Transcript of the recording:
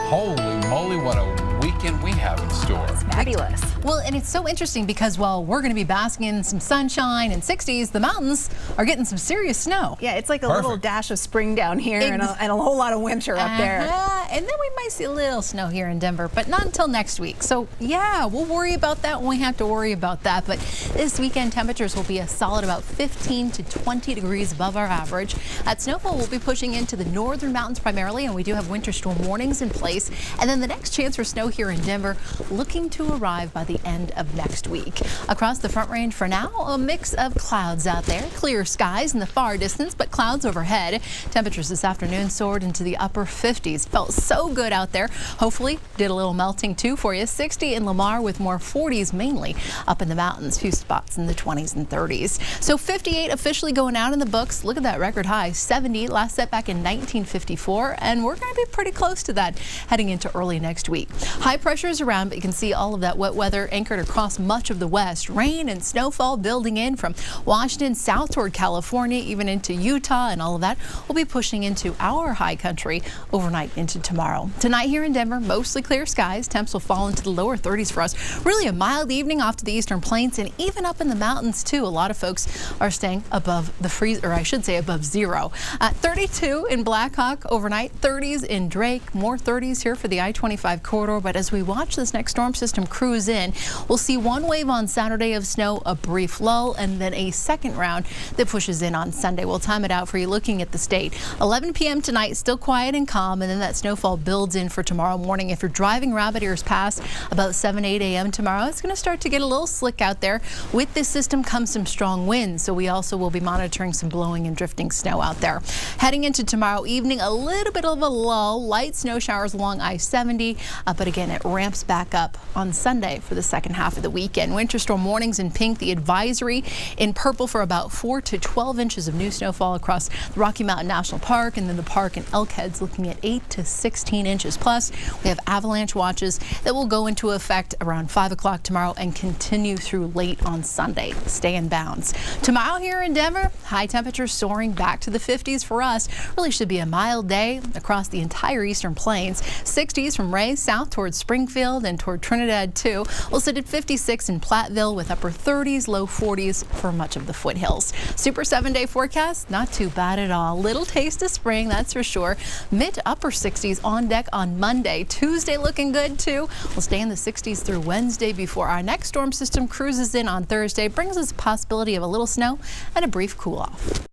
Holy moly, what a weekend we have in store. Fabulous. Well, and it's so interesting because while we're going to be basking in some sunshine and 60s, the mountains are getting some serious snow. Yeah, it's like a little dash of spring down here and a whole lot of winter up there. And then we might see a little snow here in Denver, but not until next week. So yeah, we'll worry about that when we have to worry about that. But this weekend, temperatures will be a solid about 15 to 20 degrees above our average. That snowfall will be pushing into the northern mountains primarily, and we do have winter storm warnings in place. And then the next chance for snow here in Denver looking to arrive by the end of next week. Across the Front Range for now, a mix of clouds out there, clear skies in the far distance, but clouds overhead. Temperatures this afternoon soared into the upper 50s. Felt so good out there. Hopefully did a little melting too for you. 60 in Lamar with more 40s mainly up in the mountains. Few spots in the 20s and 30s. So 58 officially going out in the books. Look at that record high. 70 last set back in 1954, and we're going to be pretty close to that heading into early next week. High pressure is around, but you can see all of that wet weather anchored across much of the west. Rain and snowfall building in from Washington south toward California, even into Utah, and all of that will be pushing into our high country overnight into tomorrow. Tonight here in Denver, mostly clear skies. Temps will fall into the lower 30s for us. Really a mild evening off to the eastern plains and even up in the mountains too. A lot of folks are staying above the freeze, or I should say above zero. 32 in Blackhawk overnight, 30s in Drake, more 30s here for the I-25 corridor. But as we watch this next storm system cruise in, we'll see one wave on Saturday of snow, a brief lull, and then a second round that pushes in on Sunday. We'll time it out for you looking at the state. 11 p.m. tonight, still quiet and calm, and then that snowfall builds in for tomorrow morning. If you're driving Rabbit Ears Pass about 7, 8 a.m. tomorrow, it's going to start to get a little slick out there. With this system comes some strong winds, so we also will be monitoring some blowing and drifting snow out there. Heading into tomorrow evening, a little bit of a lull, light snow showers along I-70, but again, it ramps back up on Sunday for the second half of the weekend. Winter storm warnings in pink, the advisory in purple for about 4 to 12 inches of new snowfall across the Rocky Mountain National Park, and then the park in Elkhead's looking at 8 to 16 inches. Plus, we have avalanche watches that will go into effect around 5 o'clock tomorrow and continue through late on Sunday. Stay in bounds. Tomorrow here in Denver, high temperatures soaring back to the 50s for us. Really should be a mild day across the entire eastern plains. 60s from Ray south towards Springfield and toward Trinidad too. We'll sit at 56 in Platteville with upper 30s, low 40s for much of the foothills. Super 7-day forecast, not too bad at all. Little taste of spring, that's for sure. Mid to upper 60s on deck on Monday. Tuesday looking good too. We'll stay in the 60s through Wednesday before our next storm system cruises in on Thursday. Brings us a possibility of a little snow and a brief cool off.